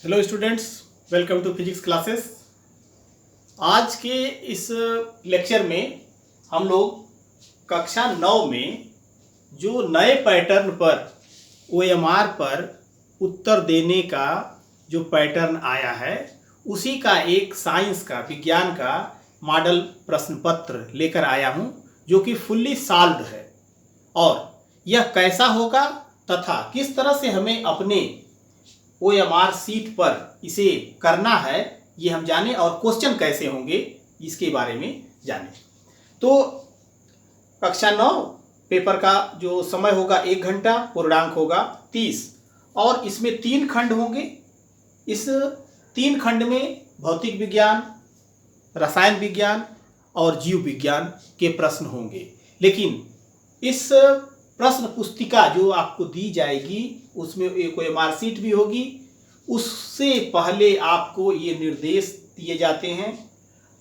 Hello students, welcome to physics classes. आज के इस लेक्चर में हम लोग कक्षा 9 में जो नए पैटर्न पर OMR पर उत्तर देने का जो पैटर्न आया है उसी का एक साइंस का, विज्ञान का मॉडल प्रश्न पत्र लेकर आया हूं जो कि फुल्ली सॉल्व्ड है। और यह कैसा होगा तथा किस तरह से हमें अपने OMR सीट पर इसे करना है ये हम जाने और क्वेश्चन कैसे होंगे इसके बारे में जाने। तो कक्षा 9 पेपर का जो समय होगा 1 घंटा, पूर्णांक होगा 30 और इसमें 3 खंड होंगे। इस 3 खंड में भौतिक विज्ञान, रसायन विज्ञान और जीव विज्ञान के प्रश्न होंगे। लेकिन इस प्रश्न पुस्तिका जो आपको दी जाएगी उसमें एक OMR सीट भी होगी। उससे पहले आपको ये निर्देश दिए जाते हैं,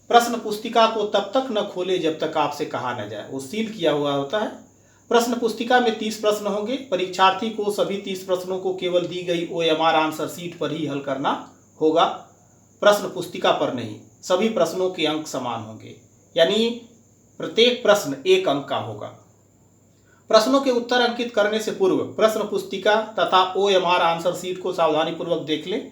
प्रश्न पुस्तिका को तब तक न खोले जब तक आपसे कहा न जाए, वो सील किया हुआ होता है। प्रश्न पुस्तिका में 30 प्रश्न होंगे। परीक्षार्थी को सभी 30 प्रश्नों को केवल दी गई OMR आंसर सीट पर ही हल करना होगा, प्रश्न पुस्तिका पर नहीं। सभी प्रश्नों के अंक समान होंगे, यानी प्रत्येक प्रश्न 1 अंक का होगा। प्रश्नों के उत्तर अंकित करने से पूर्व प्रश्न पुस्तिका तथा OMR आंसर सीट को सावधानीपूर्वक देख लें।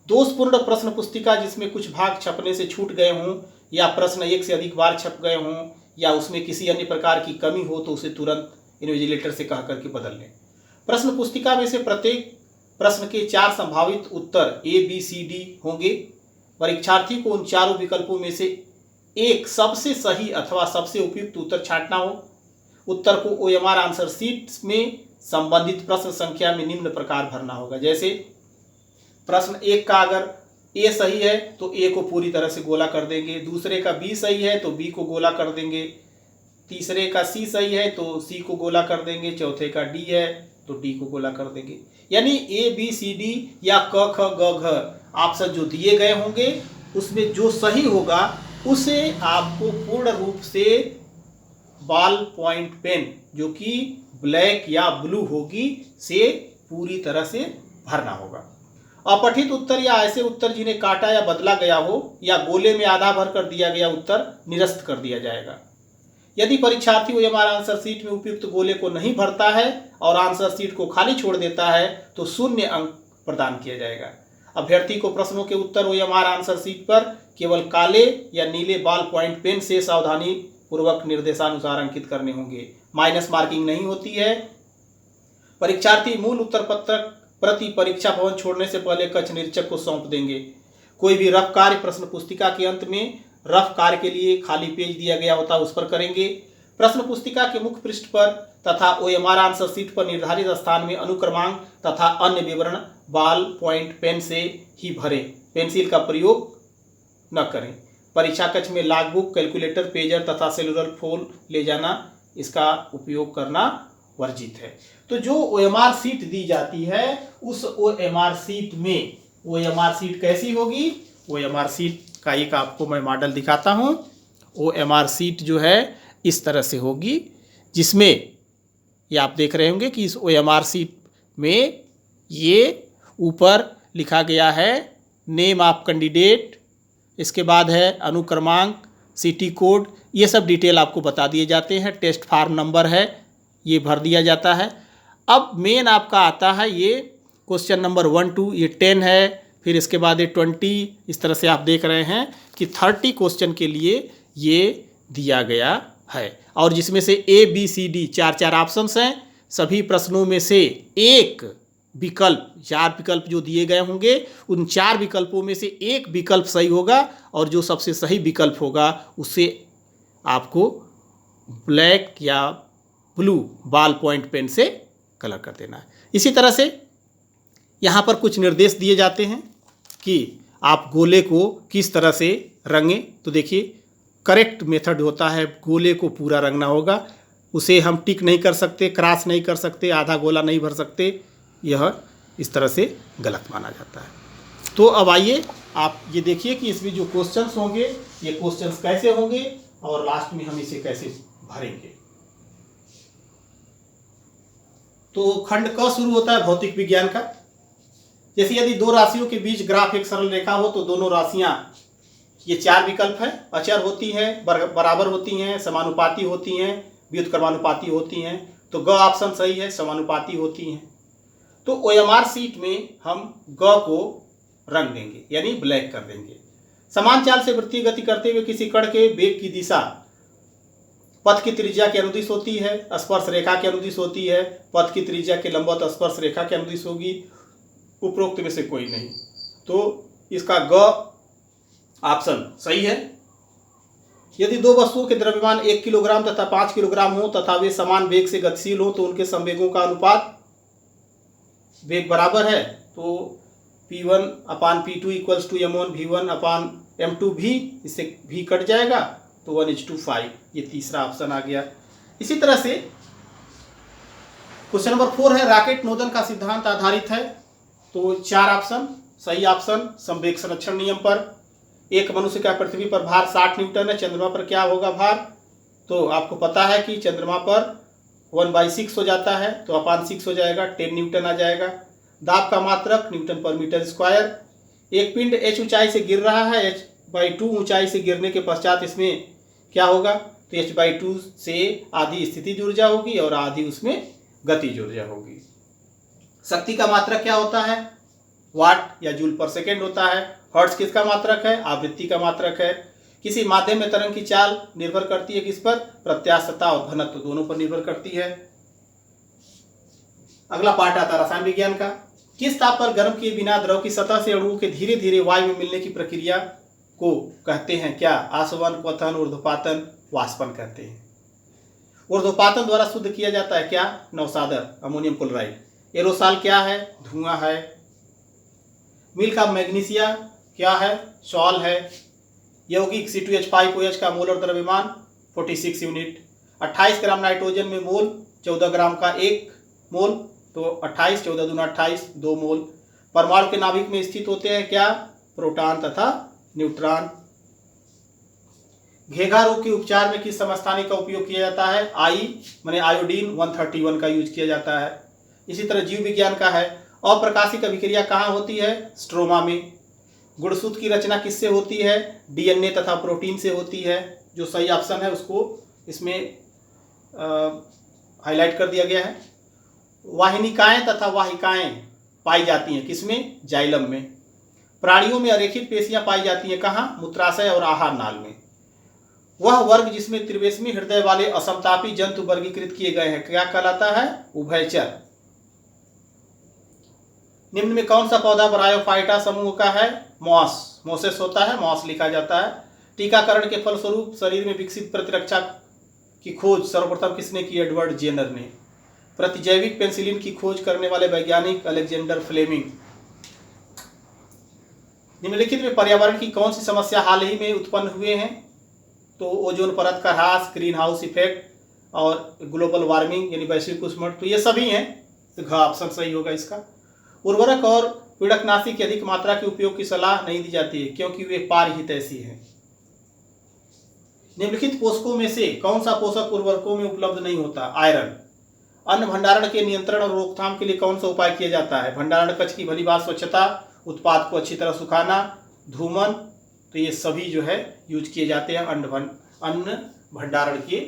दोषपूर्ण प्रश्न पुस्तिका जिसमें कुछ भाग छपने से छूट गए हों या प्रश्न 1 से अधिक बार छप गए हों या उसमें किसी अन्य प्रकार की कमी हो तो उसे तुरंत इन्विजिलेटर से कह करके बदल लें। प्रश्न पुस्तिका में से प्रत्येक प्रश्न के 4 संभावित उत्तर A, B, C, D होंगे। परीक्षार्थी को उन चारों विकल्पों में से एक सबसे सही अथवा सबसे उपयुक्त उत्तर छांटना हो। उत्तर को OMR आंसर सीट में संबंधित प्रश्न संख्या में निम्न प्रकार भरना होगा। जैसे प्रश्न 1 का अगर A सही है तो A को पूरी तरह से गोला कर देंगे, दूसरे का B सही है तो B को गोला कर देंगे, तीसरे का C सही है तो C को गोला कर देंगे, चौथे का D है तो D को गोला कर देंगे। यानी A, B, C, D या क, ख, ग, घ ऑप्शन जो दिए गए होंगे उसमें जो सही होगा उसे आपको पूर्ण रूप से बॉल पॉइंट पेन जो कि ब्लैक या ब्लू होगी से पूरी तरह से भरना होगा। अपठित उत्तर या ऐसे उत्तर जिन्हें काटा या बदला गया हो या गोले में आधा भर कर दिया गया उत्तर निरस्त कर दिया जाएगा। यदि परीक्षार्थी OMR आंसर सीट में उपयुक्त गोले को नहीं भरता है और आंसर सीट को खाली छोड़ देता है तो 0 अंक प्रदान किया जाएगा। अभ्यर्थी को प्रश्नों के उत्तर OMR आंसर सीट पर केवल काले या नीले बॉल पॉइंट पेन से सावधानी पूर्वक निर्देशानुसार अंकित करने होंगे। माइनस मार्किंग नहीं होती है। परीक्षार्थी मूल उत्तर पत्रक प्रति परीक्षा भवन छोड़ने से पहले कक्ष निरीक्षक को सौंप देंगे। कोई भी रफ कार्य प्रश्न पुस्तिका के अंत में रफ कार्य के लिए खाली पेज दिया गया होता है उस पर करेंगे। प्रश्न पुस्तिका के मुख्य पृष्ठ पर तथा OMR आंसर सीट पर निर्धारित स्थान में अनुक्रमांक तथा अन्य विवरण बॉल पॉइंट पेन से ही भरें, पेंसिल का प्रयोग न करें। परीक्षा कक्ष में लॉगबुक, कैलकुलेटर, पेजर तथा सेलुलर फोन ले जाना, इसका उपयोग करना वर्जित है। तो जो OMR सीट दी जाती है उस OMR सीट में OMR सीट कैसी होगी? OMR सीट का एक आपको मैं मॉडल दिखाता हूं। OMR सीट जो है इस तरह से होगी, जिसमें ये आप देख रहे होंगे कि इस OMR सीट में ये ऊपर लिखा गया है नेम ऑफ कैंडिडेट, इसके बाद है अनुक्रमांक, सिटी कोड, ये सब डिटेल आपको बता दिए जाते हैं। टेस्ट फार्म नंबर है ये भर दिया जाता है। अब मेन आपका आता है ये क्वेश्चन नंबर 1 2, ये 10 है, फिर इसके बाद ये 20, इस तरह से आप देख रहे हैं कि 30 क्वेश्चन के लिए ये दिया गया है। और जिसमें से A, B, C, D 4 options हैं। सभी प्रश्नों में से एक विकल्प, 4 विकल्प जो दिए गए होंगे उन 4 विकल्पों में से एक विकल्प सही होगा और जो सबसे सही विकल्प होगा उससे आपको ब्लैक या ब्लू बॉल पॉइंट पेन से कलर कर देना है। इसी तरह से यहाँ पर कुछ निर्देश दिए जाते हैं कि आप गोले को किस तरह से रंगें। तो देखिए, करेक्ट मेथड होता है गोले को पूरा रंगना होगा, उसे हम टिक नहीं कर सकते, क्रॉस नहीं कर सकते, आधा गोला नहीं भर सकते, यह इस तरह से गलत माना जाता है। तो अब आइए आप ये देखिए कि इसमें जो क्वेश्चंस होंगे ये क्वेश्चंस कैसे होंगे और लास्ट में हम इसे कैसे भरेंगे। तो खंड क शुरू होता है भौतिक विज्ञान का। जैसे यदि दो राशियों के बीच ग्राफ एक सरल रेखा हो तो दोनों राशियां, ये 4 विकल्प है, अचर होती हैं, बराबर होती हैं, समानुपाती होती हैं, व्युत्क्रमानुपाती होती हैं। तो ग ऑप्शन सही है, समानुपाती होती हैं। तो OMR शीट में हम ग को रंग देंगे, यानी ब्लैक कर देंगे। समान चाल से वृत्तीय गति करते हुए किसी कण के वेग की दिशा पथ की त्रिज्या के अनुदिश होती है, स्पर्श रेखा के अनुदिश होती है, पथ की त्रिज्या के लंबवत स्पर्श रेखा के अनुदिश होगी, उपरोक्त में से कोई नहीं। तो इसका ग ऑप्शन सही है। यदि दो वस्तुओं के द्रव्यमान 1 किलोग्राम तथा 5 किलोग्राम हो तथा वे समान वेग से गतिशील हो तो उनके संवेगों का अनुपात वेग बराबर है। तो P1/P2 equals to M1 V1/M2 भी, इससे भी कट जाएगा तो 1:5, ये तीसरा ऑप्शन आ गया। इसी तरह से क्वेश्चन नंबर 4 है, रॉकेट नोजल का सिद्धांत आधारित है। तो 4 ऑप्शन सही ऑप्शन। संवेग संरक्षण नियम पर। एक मनुष्य का पृथ्वी पर भार 60 न्यूटन है, चंद्रमा पर क्या होगा भार? तो आपको पता है कि चंद्रमा पर 1/6 हो जाता है, तो अपान 6 हो जाएगा, 10 न्यूटन आ जाएगा। दाब का मात्रक न्यूटन पर मीटर स्क्वायर। एक पिंड h ऊंचाई से गिर रहा है, h/2 ऊंचाई से गिरने के पश्चात इसमें क्या होगा? तो h/2 से आधी स्थितिज ऊर्जा होगी और आधी उसमें गतिज ऊर्जा होगी। शक्ति का मात्रक क्या होता है? वाट या जूल पर सेकेंड होता है। हर्ट्ज किसका मात्रक है? आवृत्ति का मात्रक है। किसी माध्यम में तरंग की चाल निर्भर करती है किस पर? प्रत्यास्थता और घनत्व दोनों पर निर्भर करती है। अगला पार्ट आता है रसायन विज्ञान का। किस ताप पर गर्म किए बिना द्रव की सतह से अणुओं के धीरे धीरे वायु में मिलने की प्रक्रिया को कहते हैं क्या? आसवन, क्वथन, ऊर्ध्वपातन, वाष्पन कहते हैं। ऊर्ध्वपातन द्वारा शुद्ध किया जाता है क्या? नवसादर, अमोनियम क्लोराइड। एरोसॉल क्या है? धुआं है। मिल्क ऑफ मैग्नीशिया क्या है? सॉल है। यौगिक C2H5OH का मोलर द्रव्यमान 46 यूनिट। 28 ग्राम नाइट्रोजन में मोल 14 ग्राम का 1 मोल, तो 28 14 दूना 28 2 मोल। परमाणु के नाभिक में स्थित होते हैं क्या? प्रोटॉन तथा न्यूट्रॉन। घेघा रोग के उपचार में किस समस्थानिक का उपयोग किया जाता है? माने आयोडीन 131 का यूज किया जाता है। इसी तरह जीव विज्ञान का है, अप्रकाशिक अभिक्रिया कहाँ होती है? स्ट्रोमा में। गुणसूत्र की रचना किससे होती है? DNA तथा प्रोटीन से होती है। जो सही ऑप्शन है उसको इसमें हाईलाइट कर दिया गया है। वाहिनिकाएं तथा वाहिकाएं पाई जाती हैं किसमें? जाइलम में। प्राणियों में अरेखित पेशियां पाई जाती हैं कहाँ? मूत्राशय और आहार नाल में। वह वर्ग जिसमें त्रिवेशमी हृदय वाले असमतापी जंतु वर्गीकृत किए गए हैं क्या कहलाता है? उभयचर। निम्न में कौन सा पौधा ब्रायोफाइटा समूह का है? मॉस, मोसेस होता है, मॉस लिखा जाता है। टीकाकरण के फलस्वरूप शरीर में विकसित प्रतिरक्षा की खोज सर्वप्रथम किसने की? एडवर्ड जेनर ने। प्रतिजैविक पेनिसिलिन की खोज करने वाले वैज्ञानिक अलेक्जेंडर फ्लेमिंग। निम्नलिखित में पर्यावरण की कौन सी समस्या हाल ही में उत्पन्न हुए हैं? तो ओजोन परत का ह्रास, ग्रीन हाउस इफेक्ट और ग्लोबल वार्मिंग यानी वैश्विक उष्णता, तो ये सभी हैं। तो घ ऑप्शन सही होगा इसका। उर्वरक और पीड़कनाशी की अधिक मात्रा के उपयोग की सलाह नहीं दी जाती है क्योंकि वे पारहितैषी हैं। निम्नलिखित पोषकों में से कौन सा पोषक उर्वरकों में उपलब्ध नहीं होता? आयरन। अन्न भंडारण के नियंत्रण और रोकथाम के लिए कौन सा उपाय किया जाता है? भंडारण कक्ष की भली भांति स्वच्छता, उत्पाद को अच्छी तरह सुखाना, धूमन, तो ये सभी जो है यूज किए जाते हैं अन्न भंडारण के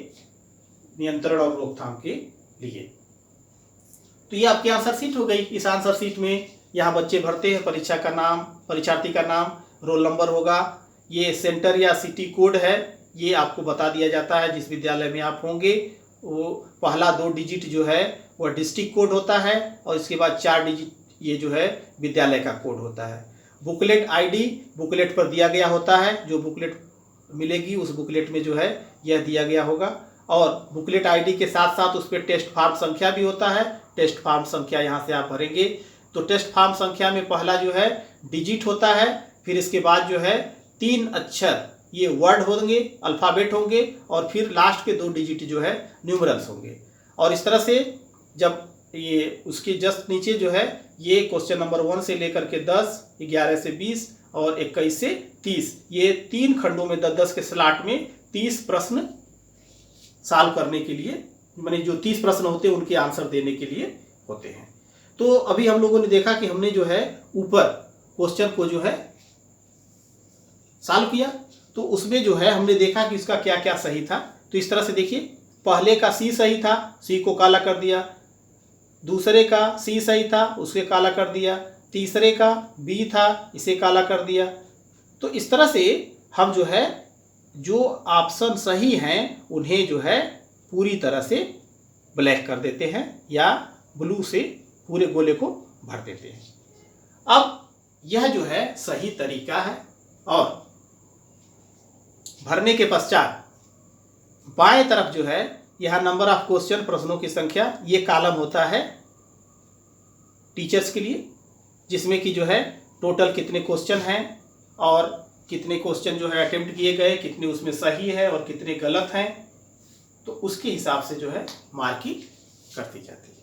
नियंत्रण और रोकथाम के लिए। तो ये आपकी आंसर शीट हो गई। इस आंसर शीट में यहाँ बच्चे भरते हैं परीक्षा का नाम, परीक्षार्थी का नाम, रोल नंबर होगा, ये सेंटर या सिटी कोड है, ये आपको बता दिया जाता है। जिस विद्यालय में आप होंगे वो पहला 2 डिजिट जो है वो डिस्ट्रिक्ट कोड होता है और इसके बाद 4 डिजिट ये जो है विद्यालय का कोड होता है। बुकलेट आईडी बुकलेट पर दिया गया होता है, जो बुकलेट मिलेगी उस बुकलेट में जो है यह दिया गया होगा और बुकलेट आईडी के साथ साथ उस पर टेस्ट फॉर्म संख्या भी होता है। टेस्ट फॉर्म संख्या यहाँ से आप भरेंगे तो टेस्ट फॉर्म संख्या में पहला जो है डिजिट होता है, फिर इसके बाद जो है 3 अक्षर ये वर्ड होंगे, अल्फ़ाबेट होंगे और फिर लास्ट के 2 डिजिट जो है न्यूमरल्स होंगे। और इस तरह से जब ये उसके जस्ट नीचे जो है ये क्वेश्चन नंबर 1 से लेकर के 10, 11 से 20 और 21 से 30 ये 3 खंडों में 10-10 के स्लॉट में 30 प्रश्न सॉल्व करने के लिए, माने जो 30 प्रश्न होते हैं उनके आंसर देने के लिए होते हैं। तो अभी हम लोगों ने देखा कि हमने जो है ऊपर क्वेश्चन को जो है सॉल्व किया, तो उसमें जो है हमने देखा कि इसका क्या क्या सही था। तो इस तरह से देखिए, पहले का सी सही था, सी को काला कर दिया, दूसरे का सी सही था, उसे काला कर दिया, तीसरे का बी था, इसे काला कर दिया। तो इस तरह से हम जो है जो ऑप्शन सही हैं उन्हें जो है पूरी तरह से ब्लैक कर देते हैं या ब्लू से पूरे गोले को भर देते हैं। अब यह जो है सही तरीका है। और भरने के पश्चात बाएं तरफ जो है यह नंबर ऑफ क्वेश्चन, प्रश्नों की संख्या, ये कॉलम होता है टीचर्स के लिए, जिसमें कि जो है टोटल कितने क्वेश्चन हैं और कितने क्वेश्चन जो है अटेम्प्ट किए गए, कितने उसमें सही है और कितने गलत हैं, तो उसके हिसाब से जो है मार्किंग करती जाती है।